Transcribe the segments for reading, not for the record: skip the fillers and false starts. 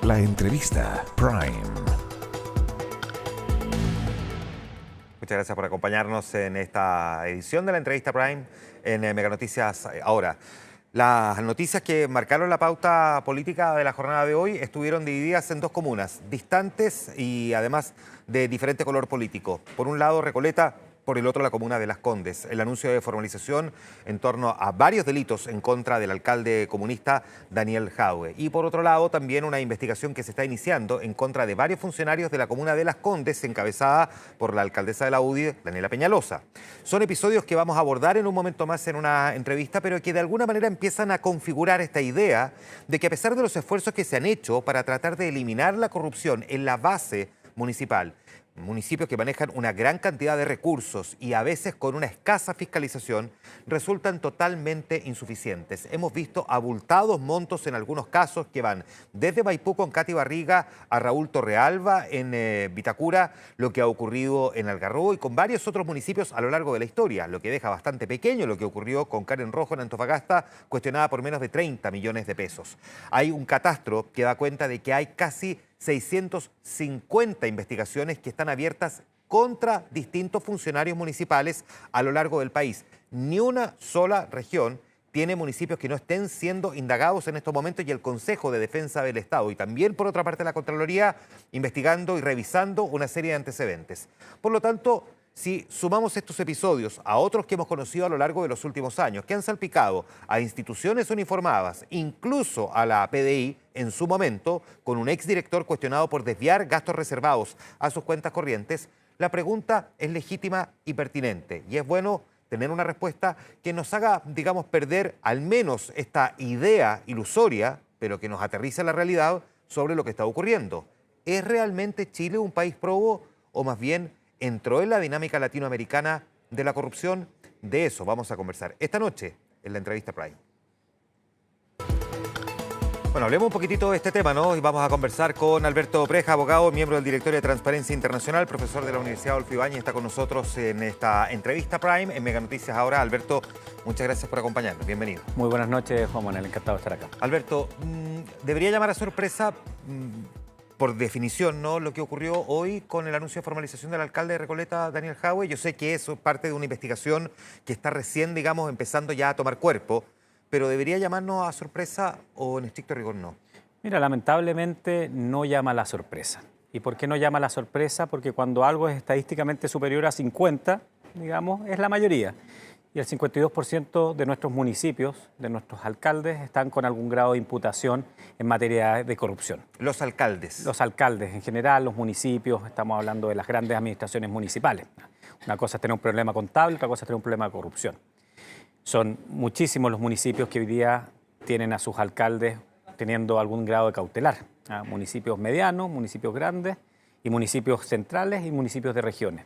La entrevista Prime. Muchas gracias por acompañarnos en esta edición de la entrevista Prime en Mega Noticias Ahora. Las noticias que marcaron la pauta política de la jornada de hoy estuvieron divididas en dos comunas, distantes y además de diferente color político. Por un lado, Recoleta, por el otro, la comuna de Las Condes. El anuncio de formalización en torno a varios delitos en contra del alcalde comunista Daniel Jadwe. Y por otro lado, también una investigación que se está iniciando en contra de varios funcionarios de la comuna de Las Condes, encabezada por la alcaldesa de la UDI, Daniela Peñalosa. Son episodios que vamos a abordar en un momento más en una entrevista, pero que de alguna manera empiezan a configurar esta idea de que a pesar de los esfuerzos que se han hecho para tratar de eliminar la corrupción en la base municipal, municipios que manejan una gran cantidad de recursos y a veces con una escasa fiscalización, resultan totalmente insuficientes. Hemos visto abultados montos en algunos casos que van desde Maipú con Katy Barriga a Raúl Torrealba en Vitacura, lo que ha ocurrido en Algarrobo y con varios otros municipios a lo largo de la historia, lo que deja bastante pequeño lo que ocurrió con Karen Rojo en Antofagasta, cuestionada por menos de 30 millones de pesos. Hay un catastro que da cuenta de que hay casi 650 investigaciones que están abiertas contra distintos funcionarios municipales a lo largo del país. Ni una sola región tiene municipios que no estén siendo indagados en estos momentos y el Consejo de Defensa del Estado y también, por otra parte, la Contraloría investigando y revisando una serie de antecedentes. Por lo tanto, si sumamos estos episodios a otros que hemos conocido a lo largo de los últimos años, que han salpicado a instituciones uniformadas, incluso a la PDI en su momento, con un exdirector cuestionado por desviar gastos reservados a sus cuentas corrientes, la pregunta es legítima y pertinente. Y es bueno tener una respuesta que nos haga, digamos, perder al menos esta idea ilusoria, pero que nos aterrice a la realidad sobre lo que está ocurriendo. ¿Es realmente Chile un país probo o más bien entró en la dinámica latinoamericana de la corrupción? De eso vamos a conversar esta noche en la entrevista Prime. Bueno, hablemos un poquitito de este tema, ¿no? Y vamos a conversar con Alberto Preja, abogado, miembro del directorio de Transparencia Internacional, profesor de la Universidad Adolfo Ibáñez, está con nosotros en esta entrevista Prime en Mega Noticias Ahora. Alberto, muchas gracias por acompañarnos. Bienvenido. Muy buenas noches, Juan Manuel. Encantado de estar acá. Alberto, debería llamar a sorpresa, por definición, ¿no?, lo que ocurrió hoy con el anuncio de formalización del alcalde de Recoleta, Daniel Jadwe. Yo sé que eso es parte de una investigación que está recién, digamos, empezando ya a tomar cuerpo, pero ¿debería llamarnos a sorpresa o en estricto rigor no? Mira, lamentablemente no llama a la sorpresa. ¿Y por qué no llama a la sorpresa? Porque cuando algo es estadísticamente superior a 50, digamos, es la mayoría. Y el 52% de nuestros municipios, de nuestros alcaldes, están con algún grado de imputación en materia de corrupción. Los alcaldes. Los alcaldes en general, los municipios, estamos hablando de las grandes administraciones municipales. Una cosa es tener un problema contable, otra cosa es tener un problema de corrupción. Son muchísimos los municipios que hoy día tienen a sus alcaldes teniendo algún grado de cautelar. Municipios medianos, municipios grandes y municipios centrales y municipios de regiones.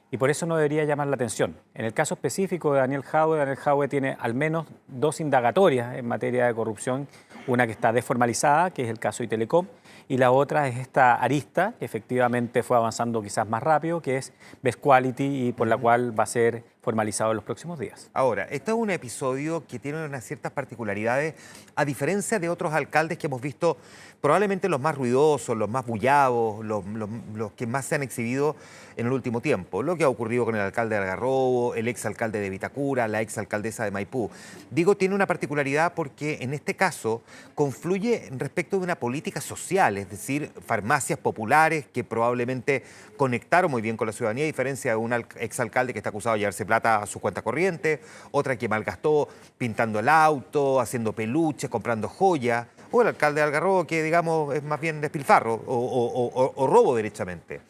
Y por eso no debería llamar la atención. En el caso específico de Daniel Jadwe tiene al menos dos indagatorias en materia de corrupción. Una que está desformalizada, que es el caso de Telecom, y la otra es esta arista, que efectivamente fue avanzando quizás más rápido, que es Best Quality y por la cual va a ser formalizado en los próximos días. Ahora, este es un episodio que tiene unas ciertas particularidades, a diferencia de otros alcaldes que hemos visto, probablemente los más ruidosos, los más bullados, los que más se han exhibido en el último tiempo. Lo que ha ocurrido con el alcalde de Algarrobo, el exalcalde de Vitacura, la exalcaldesa de Maipú. Digo, tiene una particularidad porque en este caso confluye respecto de una política social, es decir, farmacias populares que probablemente conectaron muy bien con la ciudadanía, a diferencia de un exalcalde que está acusado de llevarse plata a su cuenta corriente, otra que malgastó pintando el auto, haciendo peluches, comprando joyas, o el alcalde de Algarrobo que, digamos, es más bien despilfarro o robo derechamente.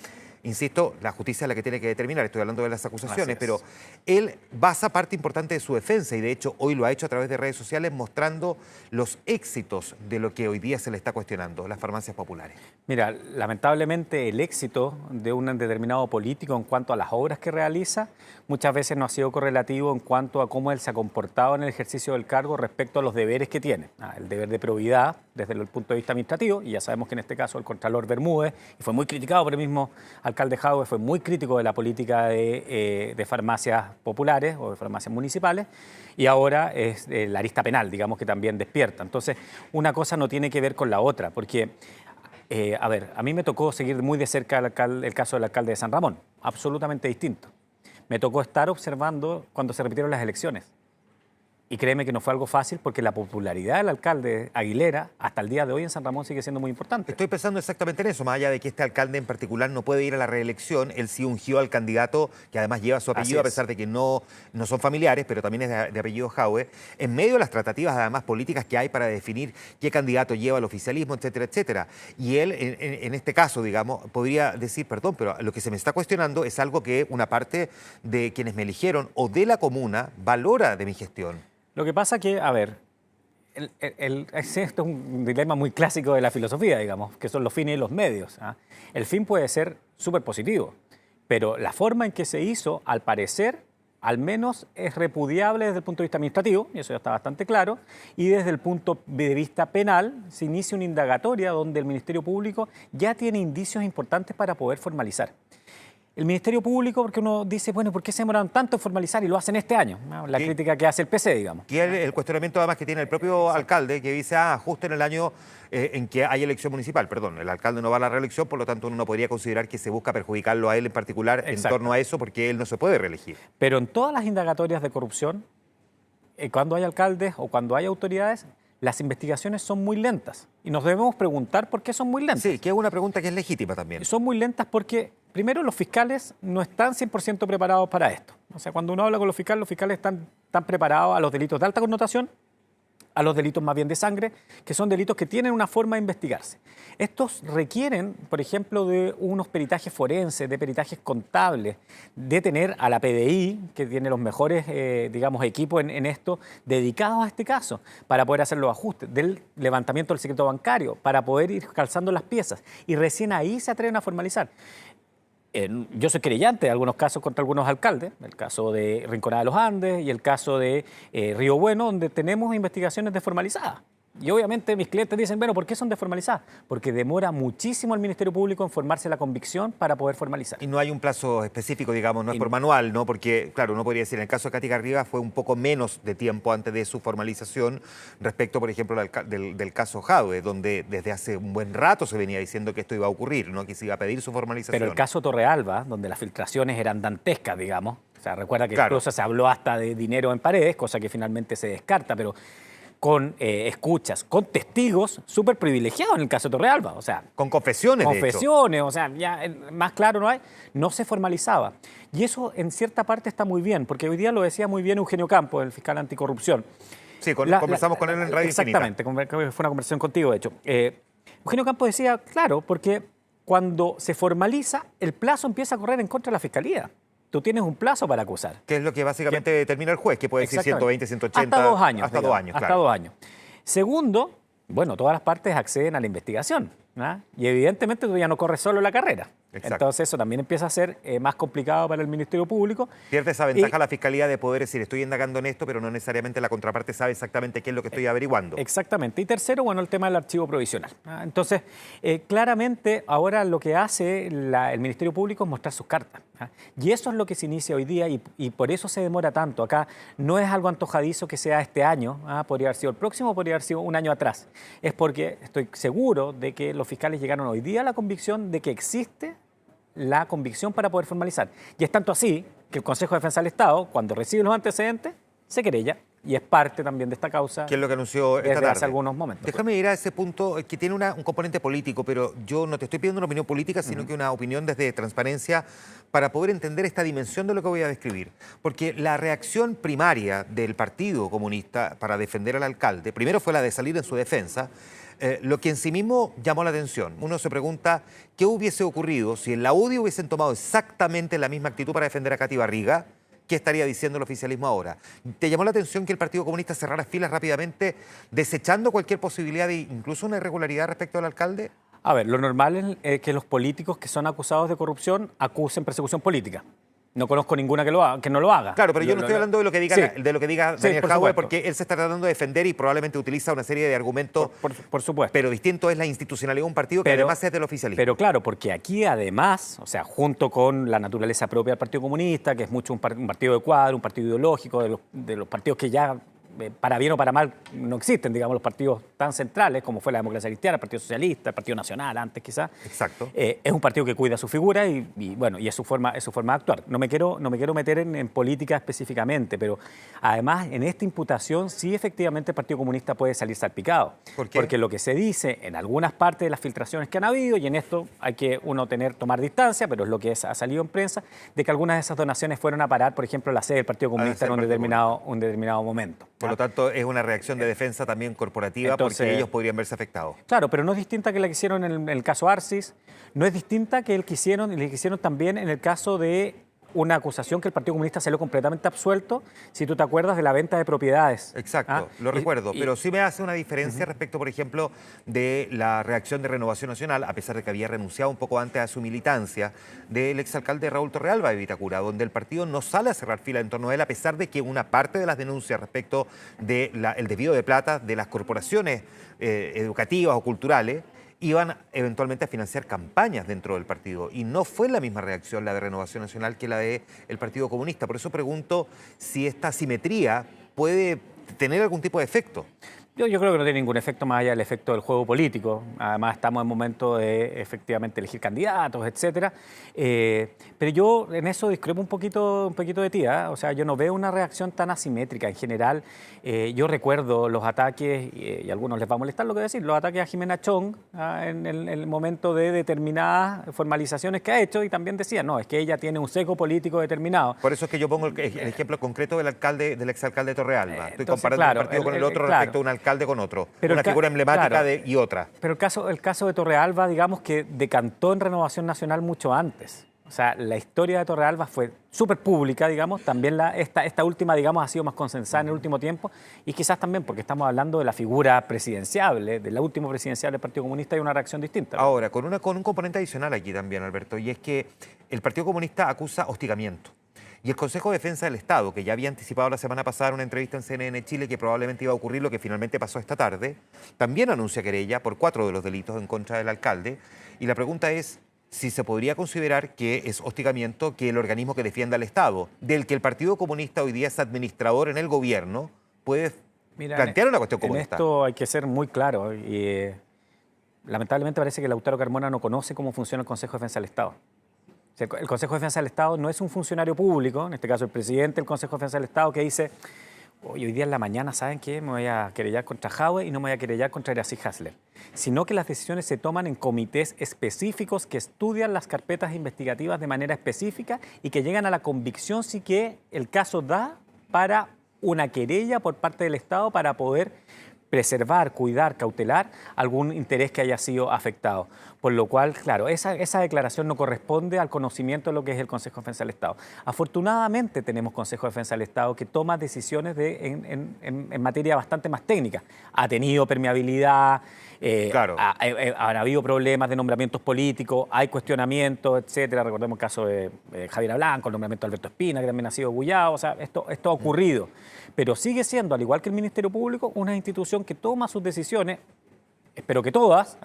Insisto, la justicia es la que tiene que determinar, estoy hablando de las acusaciones, pero él basa parte importante de su defensa y de hecho hoy lo ha hecho a través de redes sociales mostrando los éxitos de lo que hoy día se le está cuestionando, las farmacias populares. Mira, lamentablemente el éxito de un determinado político en cuanto a las obras que realiza muchas veces no ha sido correlativo en cuanto a cómo él se ha comportado en el ejercicio del cargo respecto a los deberes que tiene. El deber de probidad desde el punto de vista administrativo, y ya sabemos que en este caso el contralor Bermúdez, y fue muy criticado por el mismo alcalde Jadwe, fue muy crítico de la política de farmacias populares o de farmacias municipales, y ahora es la arista penal, digamos, que también despierta. Entonces, una cosa no tiene que ver con la otra, porque A ver, a mí me tocó seguir muy de cerca el caso del alcalde de San Ramón, absolutamente distinto. Me tocó estar observando cuando se repitieron las elecciones. Y créeme que no fue algo fácil porque la popularidad del alcalde Aguilera hasta el día de hoy en San Ramón sigue siendo muy importante. Estoy pensando exactamente en eso, más allá de que este alcalde en particular no puede ir a la reelección, él sí ungió al candidato que además lleva su apellido, a pesar de que no son familiares, pero también es de apellido Jaue, en medio de las tratativas además políticas que hay para definir qué candidato lleva al oficialismo, etcétera, etcétera. Y él, en este caso, digamos, podría decir, perdón, pero lo que se me está cuestionando es algo que una parte de quienes me eligieron o de la comuna valora de mi gestión. Lo que pasa que, a ver, esto es un dilema muy clásico de la filosofía, digamos, que son los fines y los medios. El fin puede ser súper positivo, pero la forma en que se hizo, al parecer, al menos es repudiable desde el punto de vista administrativo, y eso ya está bastante claro, y desde el punto de vista penal se inicia una indagatoria donde el Ministerio Público ya tiene indicios importantes para poder formalizar. El Ministerio Público, porque uno dice, bueno, ¿por qué se demoraron tanto en formalizar y lo hacen este año? La crítica que hace el PC, digamos. Y el cuestionamiento además que tiene el propio alcalde, que dice, justo en el año en que hay elección municipal, perdón, el alcalde no va a la reelección, por lo tanto uno no podría considerar que se busca perjudicarlo a él en particular en torno a eso, porque él no se puede reelegir. Pero en todas las indagatorias de corrupción, cuando hay alcaldes o cuando hay autoridades, las investigaciones son muy lentas. Y nos debemos preguntar por qué son muy lentas. Sí, que es una pregunta que es legítima también. Son muy lentas porque, primero, los fiscales no están 100% preparados para esto. O sea, cuando uno habla con los fiscales están preparados a los delitos de alta connotación, a los delitos más bien de sangre, que son delitos que tienen una forma de investigarse. Estos requieren, por ejemplo, de unos peritajes forenses, de peritajes contables, de tener a la PDI, que tiene los mejores, digamos, equipos en esto, dedicados a este caso, para poder hacer los ajustes, del levantamiento del secreto bancario, para poder ir calzando las piezas. Y recién ahí se atreven a formalizar. Yo soy querellante de algunos casos contra algunos alcaldes, el caso de Rinconada de los Andes y el caso de Río Bueno, donde tenemos investigaciones desformalizadas. Y obviamente mis clientes dicen, bueno, ¿por qué son desformalizadas? Porque demora muchísimo el Ministerio Público en formarse la convicción para poder formalizar. Y no hay un plazo específico, digamos, no es por manual, ¿no? Porque, claro, uno podría decir, en el caso de Katy Garriga fue un poco menos de tiempo antes de su formalización respecto, por ejemplo, del caso Jaue, donde desde hace un buen rato se venía diciendo que esto iba a ocurrir, ¿no? Que se iba a pedir su formalización. Pero el caso Torrealba, donde las filtraciones eran dantescas, digamos, o sea, recuerda que incluso se habló hasta de dinero en paredes, cosa que finalmente se descarta, pero con escuchas, con testigos súper privilegiados en el caso de Torrealba, o sea... Con confesiones, confesiones, o sea, ya más claro no hay, no se formalizaba. Y eso en cierta parte está muy bien, porque hoy día lo decía muy bien Eugenio Campos, el fiscal anticorrupción. Sí, conversamos con él en Radio Exactamente, fue una conversación contigo, de hecho. Eugenio Campos decía, claro, porque cuando se formaliza, el plazo empieza a correr en contra de la Fiscalía. Tú tienes un plazo para acusar. Que es lo que básicamente determina el juez, que puede decir 120, 180... Hasta 2 años. Hasta 2 años, hasta 2 años. Segundo, bueno, todas las partes acceden a la investigación, ¿no? Y evidentemente tú ya no corres solo la carrera. Exacto. Entonces eso también empieza a ser más complicado para el Ministerio Público. Pierde esa ventaja la Fiscalía de poder decir, estoy indagando en esto, pero no necesariamente la contraparte sabe exactamente qué es lo que estoy averiguando. Exactamente. Y tercero, bueno, el tema del archivo provisional. Entonces, claramente ahora lo que hace el Ministerio Público es mostrar sus cartas. Y eso es lo que se inicia hoy día y por eso se demora tanto. Acá no es algo antojadizo que sea este año, podría haber sido el próximo, podría haber sido un año atrás. Es porque estoy seguro de que los fiscales llegaron hoy día a la convicción de que existe la convicción para poder formalizar. Y es tanto así que el Consejo de Defensa del Estado, cuando recibe los antecedentes, se querella y es parte también de esta causa. ¿Qué es lo que anunció esta tarde? Hace algunos momentos. Déjame ir a ese punto que tiene un componente político, pero yo no te estoy pidiendo una opinión política, sino que una opinión desde transparencia para poder entender esta dimensión de lo que voy a describir. Porque la reacción primaria del Partido Comunista para defender al alcalde, primero fue la de salir en su defensa, lo que en sí mismo llamó la atención. Uno se pregunta qué hubiese ocurrido si en la UDI hubiesen tomado exactamente la misma actitud para defender a Katy Barriga. ¿Qué estaría diciendo el oficialismo ahora? ¿Te llamó la atención que el Partido Comunista cerrara filas rápidamente, desechando cualquier posibilidad de incluso una irregularidad respecto al alcalde? A ver, lo normal es que los políticos que son acusados de corrupción acusen persecución política. No conozco ninguna que no lo haga. Claro, pero yo no estoy hablando de lo que diga, sí, Daniel Jaue, porque él se está tratando de defender y probablemente utiliza una serie de argumentos. Por supuesto. Pero distinto es la institucionalidad de un partido que además es del oficialismo. Pero claro, porque aquí además, o sea, junto con la naturaleza propia del Partido Comunista, que es mucho un partido de cuadro, un partido ideológico, de los partidos que ya para bien o para mal, no existen, digamos, los partidos tan centrales como fue la Democracia Cristiana, el Partido Socialista, el Partido Nacional antes quizás. Exacto. Es un partido que cuida su figura y bueno, y es su forma de actuar. No me quiero meter en política específicamente, pero además en esta imputación sí efectivamente el Partido Comunista puede salir salpicado. ¿Por qué? Porque lo que se dice en algunas partes de las filtraciones que han habido, y en esto hay que tomar distancia, pero es lo que ha salido en prensa, de que algunas de esas donaciones fueron a parar, por ejemplo, la sede del Partido Comunista en un determinado momento. Por lo tanto, es una reacción de defensa también corporativa. Entonces, porque ellos podrían verse afectados. Claro, pero no es distinta que la que hicieron en el caso Arcis, no es distinta que le que hicieron también en el caso de una acusación que el Partido Comunista salió completamente absuelto, si tú te acuerdas de la venta de propiedades. Exacto, lo recuerdo, pero sí me hace una diferencia respecto, por ejemplo, de la reacción de Renovación Nacional, a pesar de que había renunciado un poco antes a su militancia, del exalcalde Raúl Torrealba de Vitacura, donde el partido no sale a cerrar fila en torno a él, a pesar de que una parte de las denuncias respecto del desvío de plata de las corporaciones educativas o culturales iban eventualmente a financiar campañas dentro del partido. Y no fue la misma reacción la de Renovación Nacional que la del Partido Comunista. Por eso pregunto si esta asimetría puede tener algún tipo de efecto. Yo creo que no tiene ningún efecto más allá del efecto del juego político. Además, estamos en momento de efectivamente elegir candidatos, etcétera. Pero yo en eso discrepo un poquito de ti, ¿eh? O sea, yo no veo una reacción tan asimétrica. En general, yo recuerdo los ataques, y a algunos les va a molestar lo que voy a decir, los ataques a Jimena Chong en el momento de determinadas formalizaciones que ha hecho, y también decía, no, es que ella tiene un sesgo político determinado. Por eso es que yo pongo el ejemplo concreto del exalcalde Torrealba. Estoy comparando claro, un partido con el otro claro, respecto a un alcalde con otro, pero una figura emblemática claro, y otra. Pero el caso de Torrealba, digamos que decantó en Renovación Nacional mucho antes. O sea, la historia de Torrealba fue súper pública, digamos. También esta última, digamos, ha sido más consensada en el último tiempo. Y quizás también porque estamos hablando de la figura presidenciable, de la última presidencial del Partido Comunista, hay una reacción distinta, ¿no? Ahora, con un componente adicional aquí también, Alberto, y es que el Partido Comunista acusa hostigamiento. Y el Consejo de Defensa del Estado, que ya había anticipado la semana pasada en una entrevista en CNN Chile que probablemente iba a ocurrir lo que finalmente pasó esta tarde, también anuncia querella por 4 de los delitos en contra del alcalde. Y la pregunta es si se podría considerar que es hostigamiento que el organismo que defienda al Estado, del que el Partido Comunista hoy día es administrador en el gobierno, puede plantear una cuestión como esta. En esto hay que ser muy claro. Y lamentablemente parece que Lautaro Carmona no conoce cómo funciona el Consejo de Defensa del Estado. O sea, el Consejo de Defensa del Estado no es un funcionario público, en este caso el presidente del Consejo de Defensa del Estado, que dice, hoy día en la mañana, ¿saben qué? Me voy a querellar contra Jadwe y no me voy a querellar contra Iracy Hasler. Sino que las decisiones se toman en comités específicos que estudian las carpetas investigativas de manera específica y que llegan a la convicción si que el caso da para una querella por parte del Estado para poder preservar, cuidar, cautelar algún interés que haya sido afectado. Por lo cual, claro, esa declaración no corresponde al conocimiento de lo que es el Consejo de Defensa del Estado. Afortunadamente tenemos Consejo de Defensa del Estado que toma decisiones en materia bastante más técnica. Ha tenido permeabilidad, claro. Han habido problemas de nombramientos políticos, hay cuestionamientos, etcétera. Recordemos el caso de Javier Blanco, el nombramiento de Alberto Espina, que también ha sido bullado. O sea, esto ha ocurrido. Pero sigue siendo, al igual que el Ministerio Público, una institución que toma sus decisiones, espero que todas,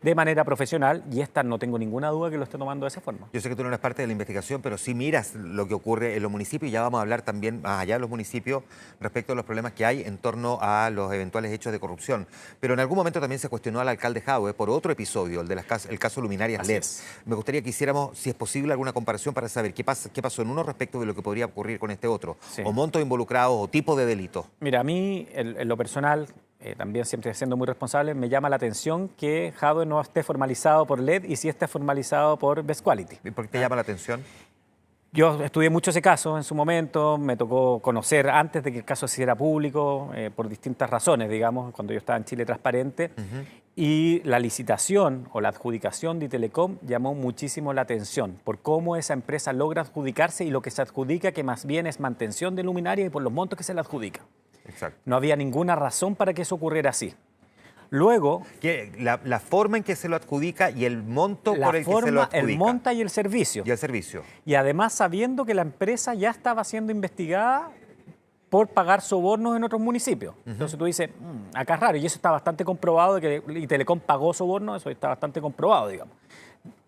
de manera profesional, y esta no tengo ninguna duda que lo esté tomando de esa forma. Yo sé que tú no eres parte de la investigación, pero sí miras lo que ocurre en los municipios y ya vamos a hablar también más allá de los municipios respecto a los problemas que hay en torno a los eventuales hechos de corrupción. Pero en algún momento también se cuestionó al alcalde Jadwe por otro episodio, el caso Luminarias LED. Me gustaría que hiciéramos, si es posible, alguna comparación para saber qué pasó en uno respecto de lo que podría ocurrir con este otro, sí, o montos involucrados o tipo de delito. Mira, a mí, en lo personal, también siempre siendo muy responsable, me llama la atención que Jadwe no esté formalizado por LED y sí esté formalizado por Best Quality. ¿Y por qué te llama la atención? Yo estudié mucho ese caso en su momento, me tocó conocer antes de que el caso se hiciera público, por distintas razones, digamos, cuando yo estaba en Chile Transparente, y la licitación o la adjudicación de Telecom llamó muchísimo la atención por cómo esa empresa logra adjudicarse y lo que se adjudica, que más bien es mantención de luminaria y por los montos que se le adjudica. Exacto. No había ninguna razón para que eso ocurriera así. Luego... La forma en que se lo adjudica y el monto por el que se lo adjudica. El monto y el servicio. Y el servicio. Y además sabiendo que la empresa ya estaba siendo investigada por pagar sobornos en otros municipios. Entonces tú dices, acá es raro. Y eso está bastante comprobado, de que Telecom pagó sobornos, eso está bastante comprobado, digamos.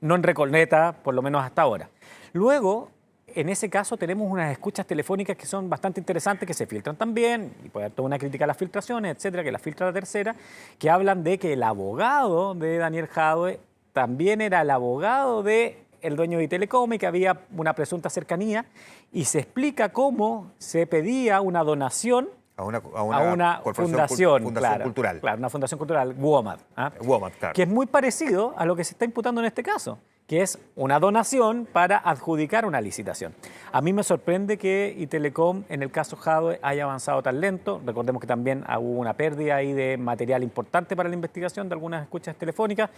No en Recoleta, por lo menos hasta ahora. Luego... en ese caso tenemos unas escuchas telefónicas que son bastante interesantes, que se filtran también, y puede haber toda una crítica a las filtraciones, etcétera, que las filtra la tercera, que hablan de que el abogado de Daniel Jadwe también era el abogado de el dueño de Telecom y que había una presunta cercanía, y se explica cómo se pedía una donación a una fundación cultural. Claro, una fundación cultural, WOMAD. WOMAD, claro. Que es muy parecido a lo que se está imputando en este caso, que es una donación para adjudicar una licitación. A mí me sorprende que Telecom, en el caso Jadwe, haya avanzado tan lento. Recordemos que también hubo una pérdida ahí de material importante para la investigación de algunas escuchas telefónicas.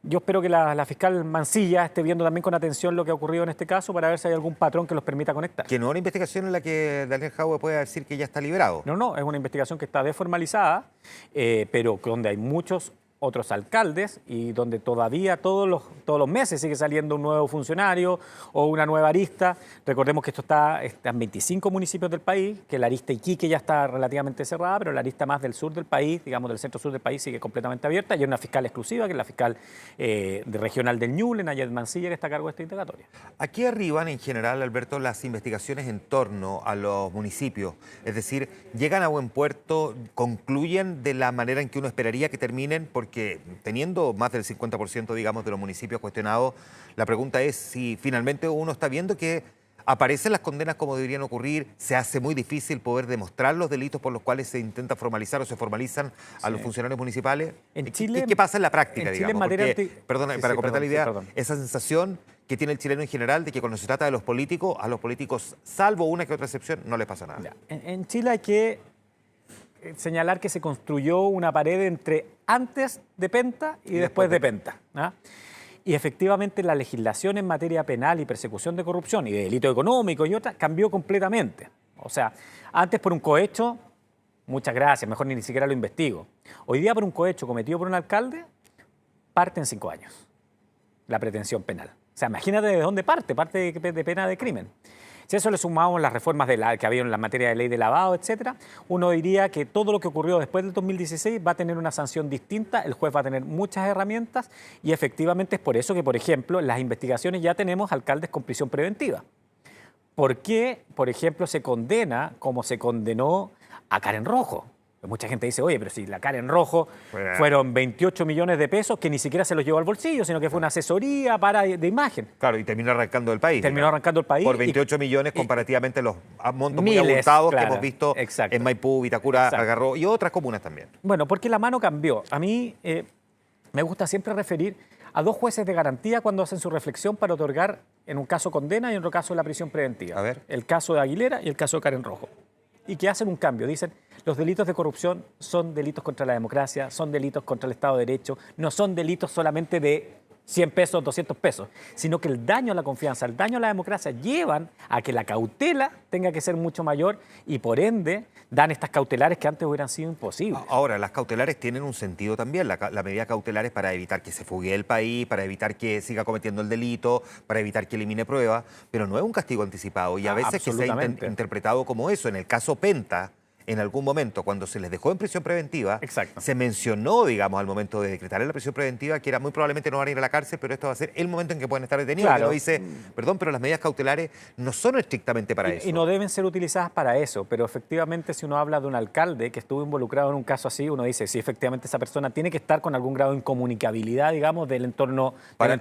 Yo espero que la fiscal Mancilla esté viendo también con atención lo que ha ocurrido en este caso para ver si hay algún patrón que los permita conectar. Que no es una investigación en la que Daniel Jadwe pueda decir que ya está liberado. No, es una investigación que está desformalizada, pero donde hay muchos otros alcaldes y donde todavía todos los meses sigue saliendo un nuevo funcionario o una nueva arista. Recordemos que esto está en 25 municipios del país, que la arista Iquique ya está relativamente cerrada, pero la arista más del sur del país, digamos del centro-sur del país, sigue completamente abierta. Y hay una fiscal exclusiva, que es la fiscal regional del Ñuble, Nayet Mancilla, que está a cargo de esta indagatoria. Aquí arriban en general, Alberto, las investigaciones en torno a los municipios. Es decir, llegan a buen puerto, concluyen de la manera en que uno esperaría que terminen, porque teniendo más del 50%, digamos, de los municipios cuestionados, la pregunta es si finalmente uno está viendo que aparecen las condenas como deberían ocurrir, se hace muy difícil poder demostrar los delitos por los cuales se intenta formalizar o se formalizan a los funcionarios municipales. En Chile, ¿Qué pasa en la práctica, en Chile, digamos? Porque, perdona, para completar la idea, esa sensación que tiene el chileno en general de que cuando se trata de los políticos, a los políticos, salvo una que otra excepción, no les pasa nada. En Chile hay que señalar que se construyó una pared entre antes de Penta y después de Penta. Y efectivamente la legislación en materia penal y persecución de corrupción y de delito económico y otras cambió completamente. O sea, antes por un cohecho, muchas gracias, mejor ni siquiera lo investigo. Hoy día por un cohecho cometido por un alcalde, parte en 5 años la pretensión penal. O sea, imagínate de dónde parte de pena de crimen. Si a eso le sumamos las reformas que había en la materia de ley de lavado, etcétera, uno diría que todo lo que ocurrió después del 2016 va a tener una sanción distinta, el juez va a tener muchas herramientas y efectivamente es por eso que, por ejemplo, en las investigaciones ya tenemos alcaldes con prisión preventiva. ¿Por qué, por ejemplo, se condena como se condenó a Karen Rojo? Mucha gente dice, oye, pero si la Karen Rojo fueron 28 millones de pesos que ni siquiera se los llevó al bolsillo, sino que fue una asesoría de imagen. Claro, y terminó arrancando el país. Terminó arrancando el país. Por 28 millones comparativamente los montos muy abultados que hemos visto en Maipú, Vitacura, Algarrobo y otras comunas también. Bueno, porque la mano cambió. A mí me gusta siempre referir a dos jueces de garantía cuando hacen su reflexión para otorgar, en un caso condena y en otro caso la prisión preventiva. A ver. El caso de Aguilera y el caso de Karen Rojo. Y que hacen un cambio. Dicen, los delitos de corrupción son delitos contra la democracia, son delitos contra el Estado de Derecho, no son delitos solamente de 100 pesos, 200 pesos, sino que el daño a la confianza, el daño a la democracia llevan a que la cautela tenga que ser mucho mayor y por ende dan estas cautelares que antes hubieran sido imposibles. Ahora, las cautelares tienen un sentido también. La medida cautelar es para evitar que se fugue el país, para evitar que siga cometiendo el delito, para evitar que elimine pruebas, pero no es un castigo anticipado y a veces que se ha interpretado como eso. En el caso Penta, en algún momento, cuando se les dejó en prisión preventiva, se mencionó, digamos, al momento de decretar la prisión preventiva, que era muy probablemente no van a ir a la cárcel, pero esto va a ser el momento en que pueden estar detenidos. Claro. Pero dice, perdón, pero las medidas cautelares no son estrictamente para eso. Y no deben ser utilizadas para eso, pero efectivamente si uno habla de un alcalde que estuvo involucrado en un caso así, uno dice, sí, efectivamente esa persona tiene que estar con algún grado de incomunicabilidad, digamos, del entorno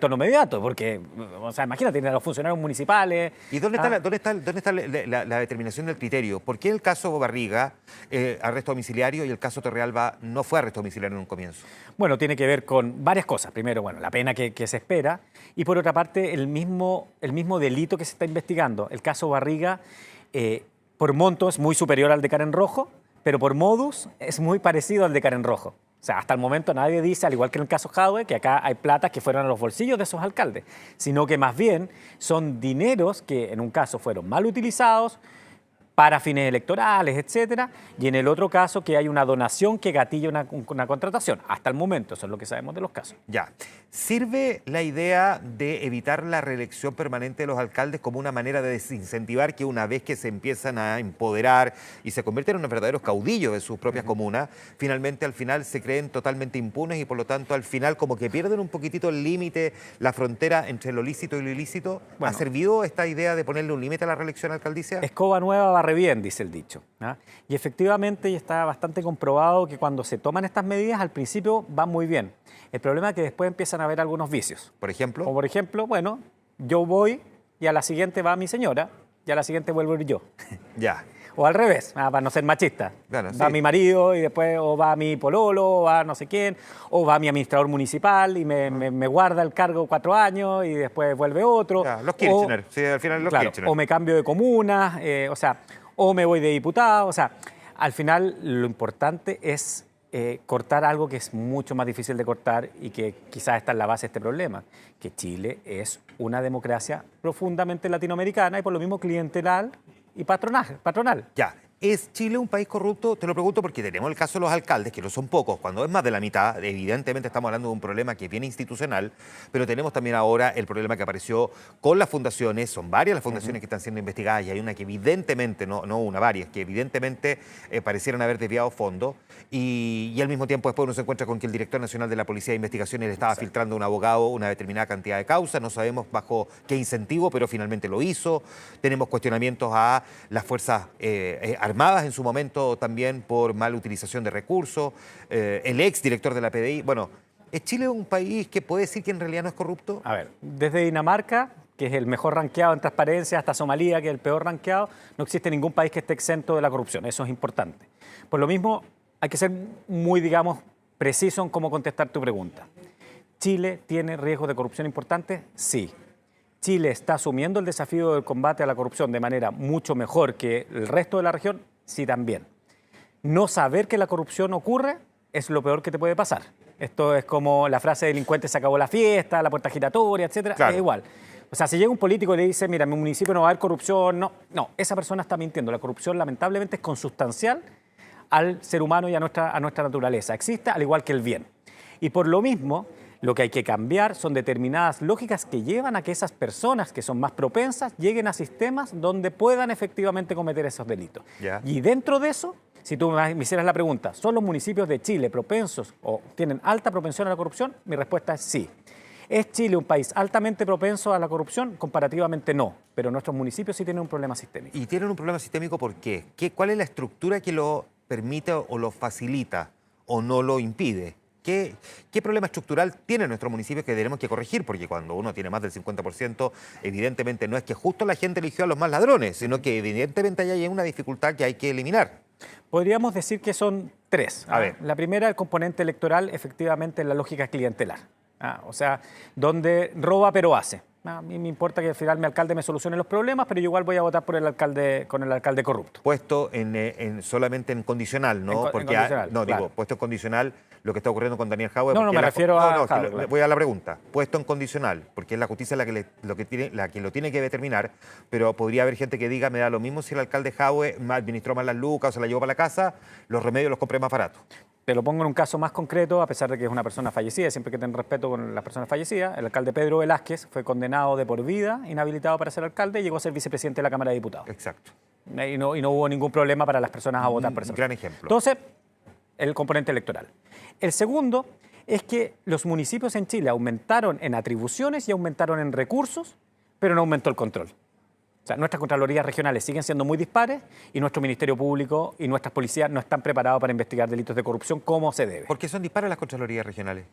inmediato, porque, o sea, imagínate, tienen a los funcionarios municipales. ¿Y dónde está la determinación del criterio? ¿Por qué el caso Barriga arresto domiciliario y el caso Torrealba no fue arresto domiciliario en un comienzo? Bueno, tiene que ver con varias cosas. Primero, bueno, la pena que se espera y por otra parte el mismo delito que se está investigando. El caso Barriga, por monto es muy superior al de Karen Rojo, pero por modus es muy parecido al de Karen Rojo. O sea, hasta el momento nadie dice, al igual que en el caso Jadwe, que acá hay plata que fueron a los bolsillos de esos alcaldes, sino que más bien son dineros que en un caso fueron mal utilizados, para fines electorales, etcétera, y en el otro caso que hay una donación que gatilla una contratación. Hasta el momento, eso es lo que sabemos de los casos. Ya. ¿Sirve la idea de evitar la reelección permanente de los alcaldes como una manera de desincentivar que una vez que se empiezan a empoderar y se convierten en unos verdaderos caudillos de sus propias comunas, finalmente al final se creen totalmente impunes y por lo tanto al final como que pierden un poquitito el límite, la frontera entre lo lícito y lo ilícito? Bueno. ¿Ha servido esta idea de ponerle un límite a la reelección alcaldicia? Escoba nueva barre bien, dice el dicho. ¿Ah? Y efectivamente ya está bastante comprobado que cuando se toman estas medidas al principio van muy bien. El problema es que después empiezan a haber algunos vicios. Por ejemplo. O por ejemplo, bueno, yo voy y a la siguiente va mi señora y a la siguiente vuelvo a ir yo. Ya. O al revés, para no ser machista. Claro, va sí. mi marido y después o va mi pololo, o va no sé quién, o va mi administrador municipal y me guarda el cargo 4 años y después vuelve otro. Ya, los Kirchner, sí, al final los claro, Kirchner. o me cambio de comuna, o sea, o me voy de diputado. O sea, al final lo importante es cortar algo que es mucho más difícil de cortar y que quizás está en la base de este problema, que Chile es una democracia profundamente latinoamericana y por lo mismo clientelar y patronal. Ya. ¿Es Chile un país corrupto? Te lo pregunto porque tenemos el caso de los alcaldes, que no son pocos, cuando es más de la mitad, evidentemente estamos hablando de un problema que es bien institucional, pero tenemos también ahora el problema que apareció con las fundaciones, son varias las fundaciones que están siendo investigadas y hay una que evidentemente, no una, varias, que evidentemente parecieran haber desviado fondos y al mismo tiempo después uno se encuentra con que el director nacional de la Policía de Investigaciones le estaba filtrando a un abogado una determinada cantidad de causas, no sabemos bajo qué incentivo, pero finalmente lo hizo. Tenemos cuestionamientos a las fuerzas armadas en su momento también por mala utilización de recursos, el ex director de la PDI. Bueno, ¿es Chile un país que puede decir que en realidad no es corrupto? A ver, desde Dinamarca, que es el mejor rankeado en transparencia, hasta Somalia, que es el peor rankeado, no existe ningún país que esté exento de la corrupción. Eso es importante. Por lo mismo, hay que ser muy, digamos, preciso en cómo contestar tu pregunta. ¿Chile tiene riesgos de corrupción importantes? Sí. ¿Chile está asumiendo el desafío del combate a la corrupción de manera mucho mejor que el resto de la región? Sí, también. No saber que la corrupción ocurre es lo peor que te puede pasar. Esto es como la frase delincuente se acabó la fiesta, la puerta giratoria, etcétera. Claro. Es igual. O sea, si llega un político y le dice, mira, en mi municipio no va a haber corrupción, no, esa persona está mintiendo. La corrupción lamentablemente es consustancial al ser humano y a nuestra naturaleza. Existe al igual que el bien. Y por lo mismo, lo que hay que cambiar son determinadas lógicas que llevan a que esas personas que son más propensas lleguen a sistemas donde puedan efectivamente cometer esos delitos. Ya. Y dentro de eso, si tú me hicieras la pregunta, ¿son los municipios de Chile propensos o tienen alta propensión a la corrupción? Mi respuesta es sí. ¿Es Chile un país altamente propenso a la corrupción? Comparativamente no, pero nuestros municipios sí tienen un problema sistémico. ¿Y tienen un problema sistémico por qué? ¿Cuál es la estructura que lo permite o lo facilita o no lo impide? ¿Qué problema estructural tiene nuestro municipio que tenemos que corregir? Porque cuando uno tiene más del 50%, evidentemente no es que justo la gente eligió a los más ladrones, sino que evidentemente hay una dificultad que hay que eliminar. Podríamos decir que son 3. A ver. La primera, el componente electoral, efectivamente, es la lógica clientelar. O sea, donde roba pero hace. A mí me importa que al final mi alcalde me solucione los problemas, pero yo igual voy a votar por el alcalde corrupto. Puesto solamente en condicional, ¿no? En condicional, no, claro. digo, puesto en condicional lo que está ocurriendo con Daniel Jadwe. No, me refiero a Jadwe, No, claro. voy a la pregunta. Puesto en condicional, porque es la justicia la que lo tiene que determinar, pero podría haber gente que diga, me da lo mismo si el alcalde Jadwe administró mal las lucas o se la llevó para la casa, los remedios los compré más baratos. Te lo pongo en un caso más concreto, a pesar de que es una persona fallecida, siempre que tener respeto con las personas fallecidas. El alcalde Pedro Velázquez fue condenado de por vida, inhabilitado para ser alcalde, y llegó a ser vicepresidente de la Cámara de Diputados. Exacto. Y no hubo ningún problema para las personas a votar por esa Gran persona. ejemplo. Entonces, el componente electoral. El segundo es que los municipios en Chile aumentaron en atribuciones y aumentaron en recursos, pero no aumentó el control. O sea, nuestras contralorías regionales siguen siendo muy dispares y nuestro Ministerio Público y nuestras policías no están preparados para investigar delitos de corrupción como se debe. ¿Por qué son dispares las contralorías regionales?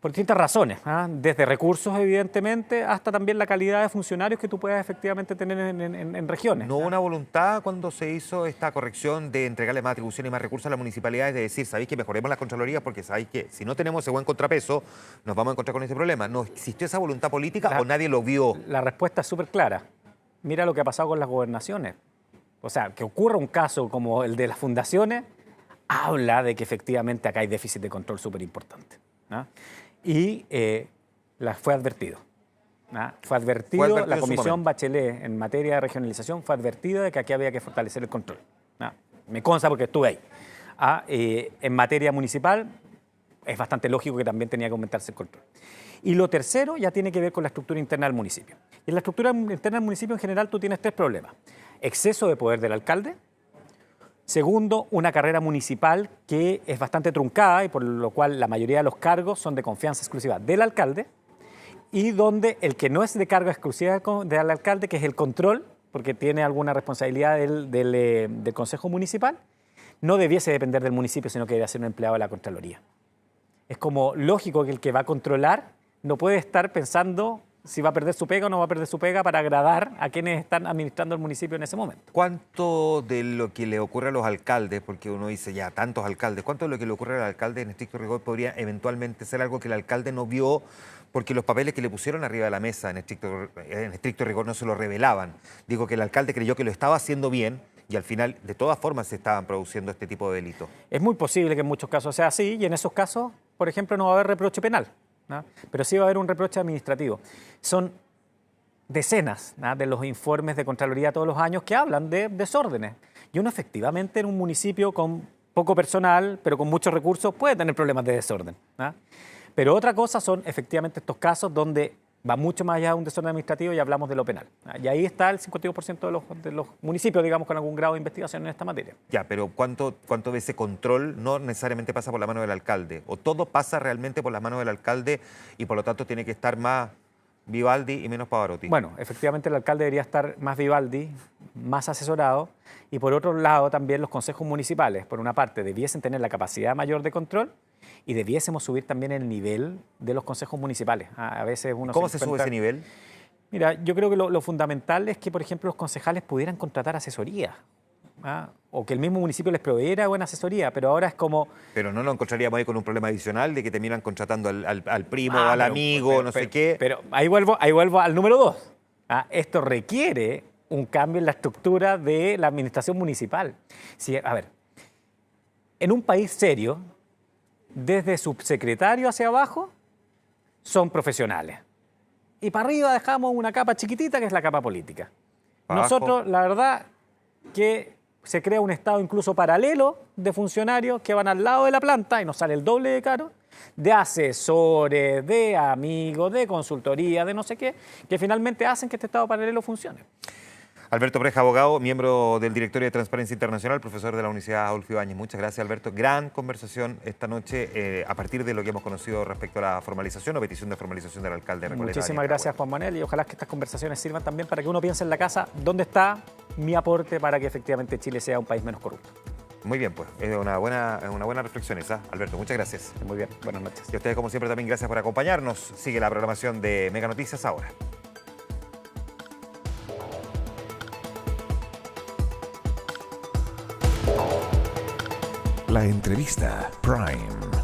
Por distintas razones, desde recursos evidentemente hasta también la calidad de funcionarios que tú puedas efectivamente tener en regiones. ¿No hubo una voluntad cuando se hizo esta corrección de entregarle más atribuciones y más recursos a las municipalidades de decir, sabéis que mejoremos las contralorías porque sabéis que si no tenemos ese buen contrapeso nos vamos a encontrar con este problema? ¿No existió esa voluntad política o nadie lo vio? La respuesta es súper clara. Mira lo que ha pasado con las gobernaciones. O sea, que ocurra un caso como el de las fundaciones, habla de que efectivamente acá hay déficit de control súper importante. Y fue advertido. Fue advertido, advertido la en su Comisión momento. Bachelet en materia de regionalización fue advertida de que aquí había que fortalecer el control. Me consta porque estuve ahí. En materia municipal es bastante lógico que también tenía que aumentarse el control. Y lo tercero ya tiene que ver con la estructura interna del municipio. En la estructura interna del municipio en general tú tienes tres problemas. Exceso de poder del alcalde. Segundo, una carrera municipal que es bastante truncada y por lo cual la mayoría de los cargos son de confianza exclusiva del alcalde y donde el que no es de cargo exclusiva del alcalde, que es el control, porque tiene alguna responsabilidad del Consejo Municipal, no debiese depender del municipio, sino que debe ser un empleado de la Contraloría. Es como lógico que el que va a controlar no puede estar pensando si va a perder su pega o no va a perder su pega para agradar a quienes están administrando el municipio en ese momento. ¿Cuánto de lo que le ocurre a los alcaldes, porque uno dice ya tantos alcaldes, cuánto de lo que le ocurre al alcalde en estricto rigor podría eventualmente ser algo que el alcalde no vio porque los papeles que le pusieron arriba de la mesa en estricto rigor no se lo revelaban? Digo que el alcalde creyó que lo estaba haciendo bien y al final de todas formas se estaban produciendo este tipo de delitos. Es muy posible que en muchos casos sea así y en esos casos, por ejemplo, no va a haber reproche penal, ¿no? Pero sí va a haber un reproche administrativo. Son decenas, ¿no?, de los informes de Contraloría todos los años que hablan de desórdenes. Y uno efectivamente en un municipio con poco personal, pero con muchos recursos, puede tener problemas de desorden, ¿no? Pero otra cosa son efectivamente estos casos donde va mucho más allá de un desorden administrativo y hablamos de lo penal. Y ahí está el 52% de los municipios, digamos, con algún grado de investigación en esta materia. Ya, pero ¿cuánto de ese control no necesariamente pasa por la mano del alcalde? ¿O todo pasa realmente por la mano del alcalde y por lo tanto tiene que estar más Vivaldi y menos Pavarotti? Bueno, efectivamente el alcalde debería estar más Vivaldi, más asesorado, y por otro lado también los consejos municipales, por una parte, debiesen tener la capacidad mayor de control y debiésemos subir también el nivel de los consejos municipales. A veces uno ¿Cómo se sube ese nivel? Mira, yo creo que lo fundamental es que, por ejemplo, los concejales pudieran contratar asesoría, o que el mismo municipio les proveyera buena asesoría, pero ahora es como... Pero no nos encontraríamos ahí con un problema adicional de que terminan contratando al primo, al pero- amigo, no sé qué. Pero ahí vuelvo al número 2. Esto requiere un cambio en la estructura de la administración municipal. Sí, a ver, en un país serio, desde subsecretario hacia abajo, son profesionales. Y para arriba dejamos una capa chiquitita que es la capa política. Para Nosotros, abajo. la verdad, que se crea un estado incluso paralelo de funcionarios que van al lado de la planta y nos sale el doble de caro, de asesores, de amigos, de consultoría, de no sé qué, que finalmente hacen que este estado paralelo funcione. Alberto Breja, abogado, miembro del Directorio de Transparencia Internacional, profesor de la Universidad Adolfo Ibáñez. Muchas gracias, Alberto. Gran conversación esta noche a partir de lo que hemos conocido respecto a la formalización o petición de formalización del alcalde de Recoleta. Muchísimas gracias, Juan Manuel, y ojalá que estas conversaciones sirvan también para que uno piense en la casa dónde está mi aporte para que efectivamente Chile sea un país menos corrupto. Muy bien, pues es una buena reflexión esa. Alberto, muchas gracias. Muy bien, buenas noches. Y a ustedes, como siempre, también gracias por acompañarnos. Sigue la programación de Mega Noticias ahora. La entrevista Prime.